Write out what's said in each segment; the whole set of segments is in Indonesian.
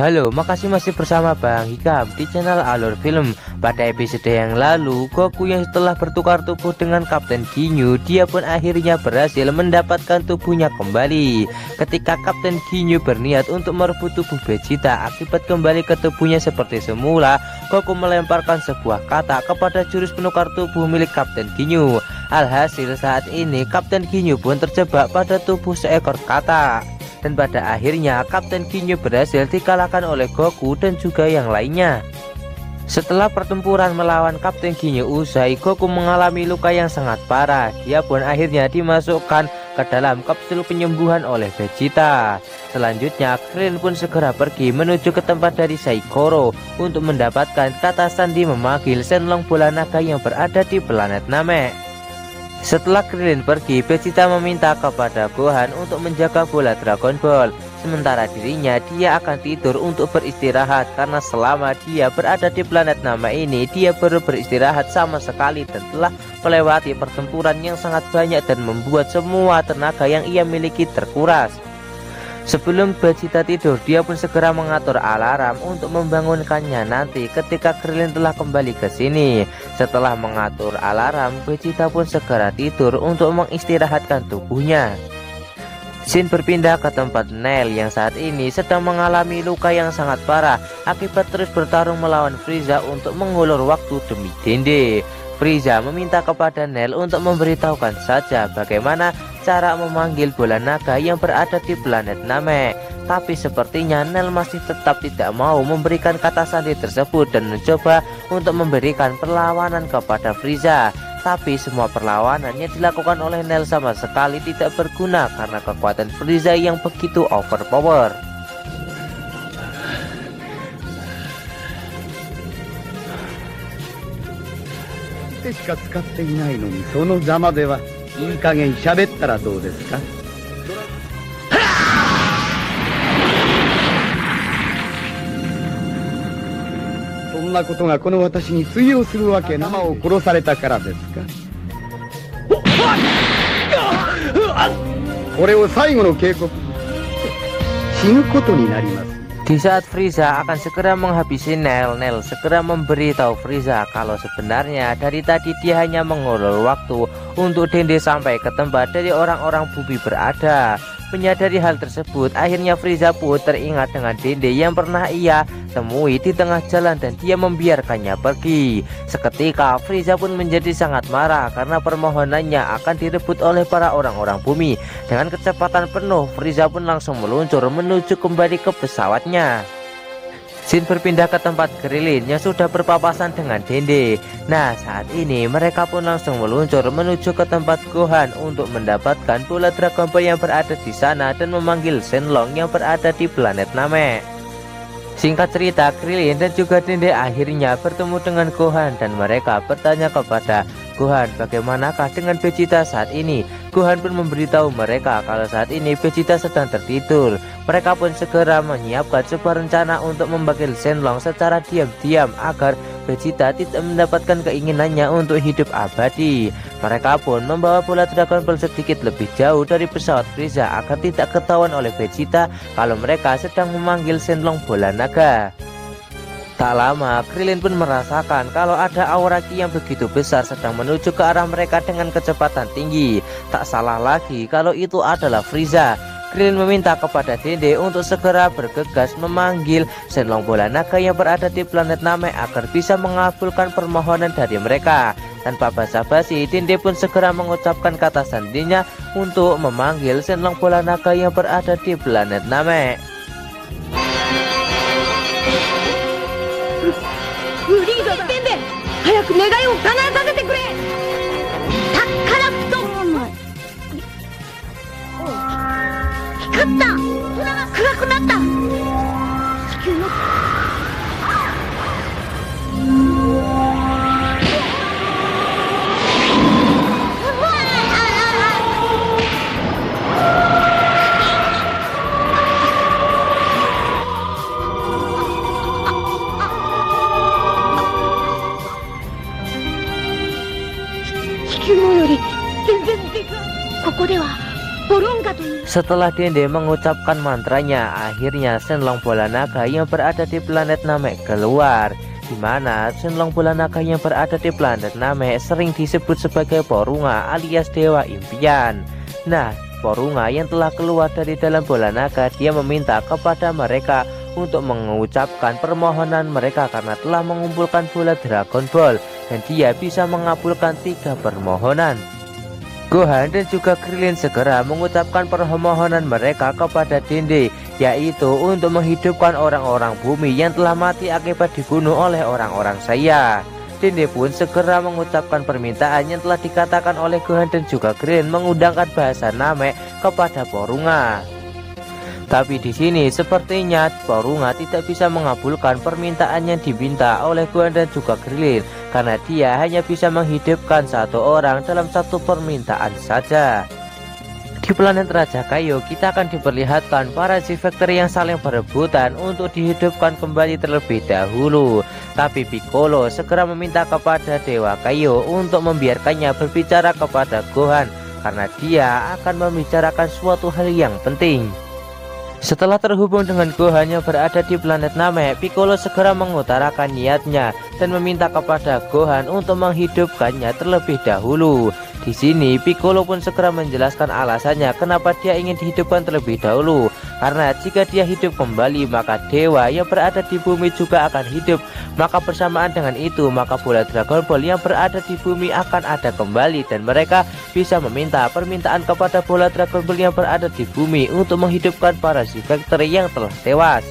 Halo, makasih masih bersama Bang Hikam di channel Alur Film. Pada episode yang lalu, Goku yang setelah bertukar tubuh dengan Kapten Ginyu, dia pun akhirnya berhasil mendapatkan tubuhnya kembali. Ketika Kapten Ginyu berniat untuk merebut tubuh Vegeta akibat kembali ke tubuhnya seperti semula, Goku melemparkan sebuah kata kepada jurus penukar tubuh milik Kapten Ginyu. Alhasil saat ini Kapten Ginyu pun terjebak pada tubuh seekor kata. Dan pada akhirnya Kapten Ginyu berhasil dikalahkan oleh Goku dan juga yang lainnya. Setelah pertempuran melawan Kapten Ginyu usai, Goku mengalami luka yang sangat parah. Dia pun akhirnya dimasukkan ke dalam kapsul penyembuhan oleh Vegeta. Selanjutnya Krillin pun segera pergi menuju ke tempat dari Saikoro untuk mendapatkan kata sandi memanggil Shenlong bola naga yang berada di planet Namek. Setelah Krillin pergi, Vegeta meminta kepada Gohan untuk menjaga bola Dragon Ball. Sementara dirinya, dia akan tidur untuk beristirahat karena selama dia berada di planet Namek ini, dia baru beristirahat sama sekali dan telah melewati pertempuran yang sangat banyak dan membuat semua tenaga yang ia miliki terkuras. Sebelum Vegeta tidur, dia pun segera mengatur alarm untuk membangunkannya nanti ketika Krillin telah kembali ke sini. Setelah mengatur alarm, Vegeta pun segera tidur untuk mengistirahatkan tubuhnya. Shin berpindah ke tempat Nail yang saat ini sedang mengalami luka yang sangat parah akibat terus bertarung melawan Frieza untuk mengulur waktu demi Dende. Frieza meminta kepada Nail untuk memberitahukan saja bagaimana cara memanggil bola naga yang berada di planet Namek. Tapi sepertinya Nail masih tetap tidak mau memberikan kata sandi tersebut dan mencoba untuk memberikan perlawanan kepada Frieza. Tapi semua perlawanan yang dilakukan oleh Nail sama sekali tidak berguna karena kekuatan Frieza yang begitu overpower. 手しか使っていないのにそのざまではいい加減喋ったらどうですか。そんなことがこの私に通用するわけなまを殺されたからですか。これを最後の警告、死ぬことになります。 Di saat Frieza akan segera menghabisi Nail, Nail segera memberitahu Frieza kalau sebenarnya dari tadi dia hanya mengulur waktu untuk Dende sampai ke tempat dari orang-orang bumi berada. Menyadari hal tersebut, akhirnya Frieza pun teringat dengan Dende yang pernah ia temui di tengah jalan dan dia membiarkannya pergi. Seketika Frieza pun menjadi sangat marah karena permohonannya akan direbut oleh para orang-orang bumi. Dengan kecepatan penuh, Frieza pun langsung meluncur menuju kembali ke pesawatnya. Shin berpindah ke tempat Krillin yang sudah berpapasan dengan Dende. Nah, saat ini mereka pun langsung meluncur menuju ke tempat Gohan untuk mendapatkan bola Dragon Ball yang berada di sana dan memanggil Shenlong yang berada di planet Namek. Singkat cerita, Krillin dan juga Dende akhirnya bertemu dengan Gohan dan mereka bertanya kepada Gohan bagaimanakah dengan Vegeta saat ini. Gohan pun memberitahu mereka kalau saat ini Vegeta sedang tertidur. Mereka pun segera menyiapkan sebuah rencana untuk memanggil Shenlong secara diam-diam agar Vegeta tidak mendapatkan keinginannya untuk hidup abadi. Mereka pun membawa bola Dragon Ball sedikit lebih jauh dari pesawat Frieza agar tidak ketahuan oleh Vegeta kalau mereka sedang memanggil Shenlong bola naga. Tak lama, Krillin pun merasakan kalau ada aura ki yang begitu besar sedang menuju ke arah mereka dengan kecepatan tinggi. Tak salah lagi kalau itu adalah Frieza. Krillin meminta kepada Dende untuk segera bergegas memanggil Shenlong bola naga yang berada di planet Namek agar bisa mengabulkan permohonan dari mereka. Tanpa basa-basi, Dende pun segera mengucapkan kata sandinya untuk memanggil Shenlong bola naga yang berada di planet Namek. 早く願いを叶えさせてくれ。宝布団。光った。空が暗くなった。地球の。地球のより全然でかい。ここでは Porunga toいう Setelah Dende mengucapkan mantranya, akhirnya Shenlong Bola Naga yang berada di planet Namek keluar. Di mana Shenlong Bola Naga yang berada di planet Namek sering disebut sebagai Porunga alias Dewa Impian. Nah, Porunga yang telah keluar dari dalam bola naga, dia meminta kepada mereka untuk mengucapkan permohonan mereka karena telah mengumpulkan bola Dragon Ball, dan dia bisa mengabulkan 3 permohonan. Gohan dan juga Krillin segera mengucapkan permohonan mereka kepada Dende, yaitu untuk menghidupkan orang-orang bumi yang telah mati akibat dibunuh oleh orang-orang saya. Dende pun segera mengucapkan permintaan yang telah dikatakan oleh Gohan dan juga Krillin, mengundangkan bahasa Namek kepada Porunga. Tapi di sini sepertinya Porunga tidak bisa mengabulkan permintaan yang diminta oleh Gohan dan juga Krillin, karena dia hanya bisa menghidupkan 1 orang dalam 1 permintaan saja. Di planet Raja Kaio, kita akan diperlihatkan para Z-Factor yang saling berebutan untuk dihidupkan kembali terlebih dahulu. Tapi Piccolo segera meminta kepada Dewa Kaio untuk membiarkannya berbicara kepada Gohan, karena dia akan membicarakan suatu hal yang penting. Setelah terhubung dengan Gohan yang berada di planet Namek, Piccolo segera mengutarakan niatnya dan meminta kepada Gohan untuk menghidupkannya terlebih dahulu. Di sini Piccolo pun segera menjelaskan alasannya kenapa dia ingin dihidupkan terlebih dahulu. Karena jika dia hidup kembali, maka dewa yang berada di bumi juga akan hidup. Maka bersamaan dengan itu, maka bola Dragon Ball yang berada di bumi akan ada kembali, dan mereka bisa meminta permintaan kepada bola Dragon Ball yang berada di bumi untuk menghidupkan para Z-Factor yang telah tewas.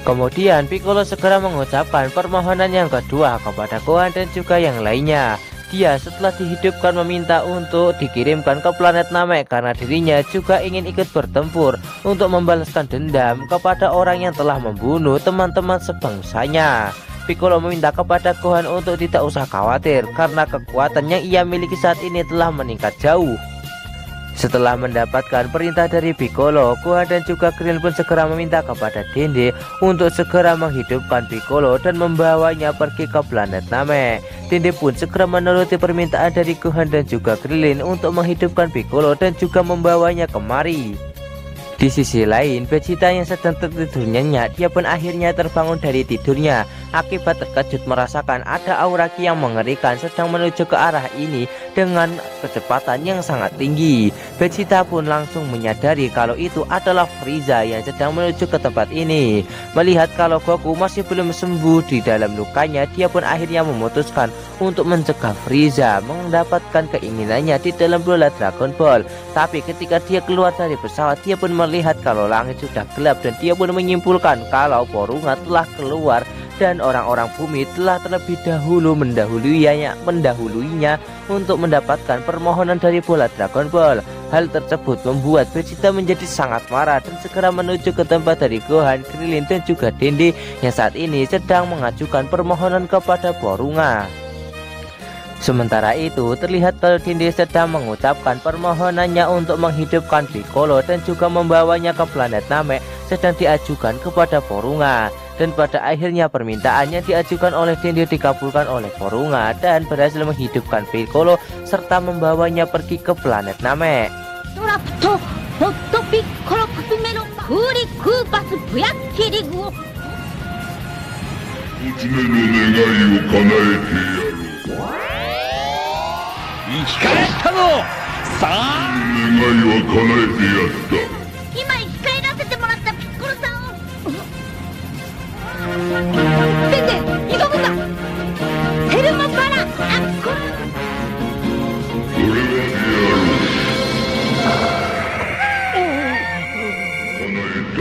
Kemudian Piccolo segera mengucapkan permohonan yang kedua kepada Gohan dan juga yang lainnya. Dia setelah dihidupkan meminta untuk dikirimkan ke planet Namek karena dirinya juga ingin ikut bertempur untuk membalaskan dendam kepada orang yang telah membunuh teman-teman sebangsanya. Piccolo meminta kepada Gohan untuk tidak usah khawatir karena kekuatan yang ia miliki saat ini telah meningkat jauh. Setelah mendapatkan perintah dari Piccolo, Gohan dan juga Krillin pun segera meminta kepada Dende untuk segera menghidupkan Piccolo dan membawanya pergi ke planet Namek. Dende pun segera menuruti permintaan dari Gohan dan juga Krillin untuk menghidupkan Piccolo dan juga membawanya kemari. Di sisi lain, Vegeta yang sedang tertidur nyenyak, dia pun akhirnya terbangun dari tidurnya akibat terkejut merasakan ada aura ki yang mengerikan sedang menuju ke arah ini dengan kecepatan yang sangat tinggi. Vegeta pun langsung menyadari kalau itu adalah Frieza yang sedang menuju ke tempat ini. Melihat kalau Goku masih belum sembuh di dalam lukanya, dia pun akhirnya memutuskan untuk mencegah Frieza mendapatkan keinginannya di dalam bola Dragon Ball. Tapi ketika dia keluar dari pesawat, dia pun melihat kalau langit sudah gelap, dan dia pun menyimpulkan kalau Porunga telah keluar dan orang-orang bumi telah terlebih dahulu mendahuluinya untuk mendapatkan permohonan dari bola Dragon Ball. Hal tersebut membuat Vegeta menjadi sangat marah dan segera menuju ke tempat dari Gohan, Krillin dan juga Dende yang saat ini sedang mengajukan permohonan kepada Porunga. Sementara itu, terlihat kalau Dende sedang mengucapkan permohonannya untuk menghidupkan Piccolo dan juga membawanya ke planet Namek sedang diajukan kepada Porunga. Dan pada akhirnya permintaan yang diajukan oleh Dende dikabulkan oleh Porunga dan berhasil menghidupkan Piccolo serta membawanya pergi ke planet Namek. Raptor, Hotto Piccolo Kasumeno, Kuri Kupas Buyaki Rigu. 娘の願いを叶えてやる。生き返ったぞ。さあ願いは叶えてやった。今生き返らせてもらったピッコロさんを。先生、挑むんだ。ヘルモパラ、それはやろう。叶えた。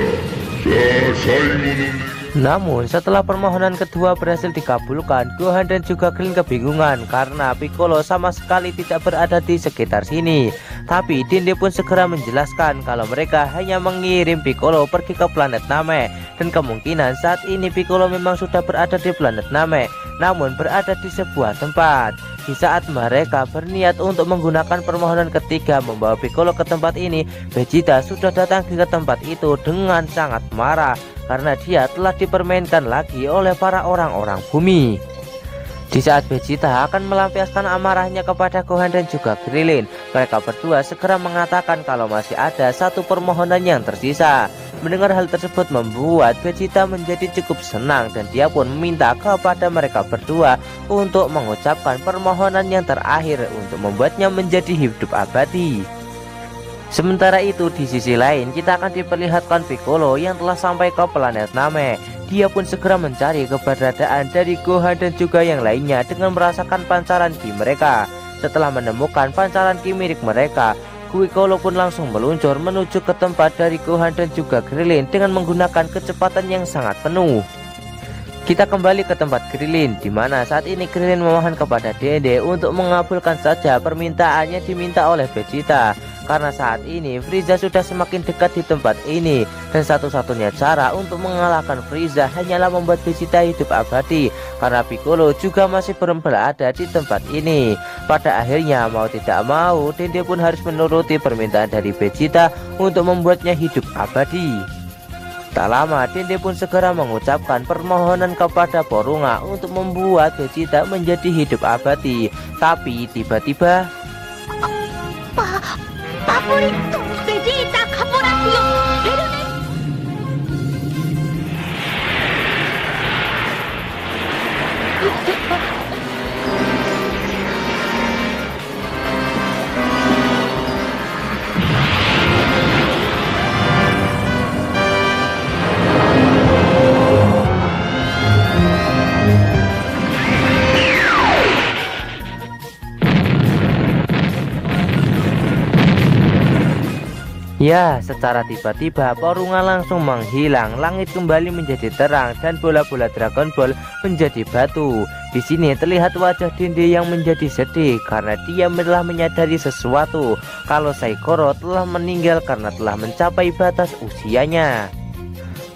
さあ最後の願い。Namun setelah permohonan kedua berhasil dikabulkan, Gohan dan juga Krillin kebingungan karena Piccolo sama sekali tidak berada di sekitar sini. Tapi Dende pun segera menjelaskan kalau mereka hanya mengirim Piccolo pergi ke planet Namek, dan kemungkinan saat ini Piccolo memang sudah berada di planet Namek, namun berada di sebuah tempat. Di saat mereka berniat untuk menggunakan permohonan ketiga membawa Piccolo ke tempat ini, Vegeta sudah datang ke tempat itu dengan sangat marah karena dia telah dipermainkan lagi oleh para orang-orang bumi. Di saat Vegeta akan melampiaskan amarahnya kepada Gohan dan juga Krillin, mereka berdua segera mengatakan kalau masih ada satu permohonan yang tersisa. Mendengar hal tersebut membuat Vegeta menjadi cukup senang dan dia pun meminta kepada mereka berdua untuk mengucapkan permohonan yang terakhir untuk membuatnya menjadi hidup abadi. Sementara itu di sisi lain kita akan diperlihatkan Piccolo yang telah sampai ke planet Namek. Dia pun segera mencari keberadaan dari Gohan dan juga yang lainnya dengan merasakan pancaran ki mereka. Setelah menemukan pancaran ki milik mereka, Piccolo pun langsung meluncur menuju ke tempat dari Gohan dan juga Krillin dengan menggunakan kecepatan yang sangat penuh. Kita kembali ke tempat Krillin, di mana saat ini Krillin memohon kepada Dende untuk mengabulkan saja permintaannya diminta oleh Vegeta. Karena saat ini Frieza sudah semakin dekat di tempat ini, dan satu-satunya cara untuk mengalahkan Frieza hanyalah membuat Vegeta hidup abadi. Karena Piccolo juga masih belum berada di tempat ini. Pada akhirnya mau tidak mau Dende pun harus menuruti permintaan dari Vegeta untuk membuatnya hidup abadi. Tak lama Dende pun segera mengucapkan permohonan kepada Porunga untuk membuat Vegeta menjadi hidup abadi. Tapi tiba-tiba パプリットベジータカポラシオエルネ Ya, secara tiba-tiba Porunga langsung menghilang, langit kembali menjadi terang dan bola-bola Dragon Ball menjadi batu. Di sini terlihat wajah Dende yang menjadi sedih karena dia telah menyadari sesuatu, kalau Saikoro telah meninggal karena telah mencapai batas usianya.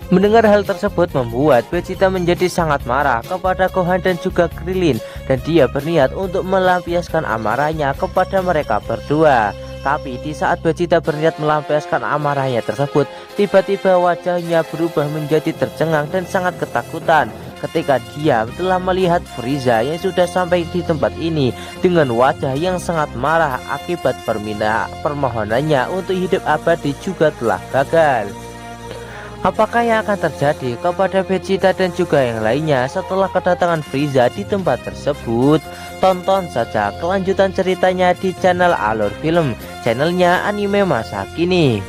Mendengar hal tersebut membuat Vegeta menjadi sangat marah kepada Gohan dan juga Krillin, dan dia berniat untuk melampiaskan amarahnya kepada mereka berdua. Tapi di saat Vegeta berniat melampiaskan amarahnya tersebut, tiba-tiba wajahnya berubah menjadi tercengang dan sangat ketakutan ketika dia telah melihat Frieza yang sudah sampai di tempat ini dengan wajah yang sangat marah akibat permohonannya untuk hidup abadi juga telah gagal. Apakah yang akan terjadi kepada Vegeta dan juga yang lainnya setelah kedatangan Frieza di tempat tersebut? Tonton saja kelanjutan ceritanya di channel Alur Film, channelnya anime masa kini.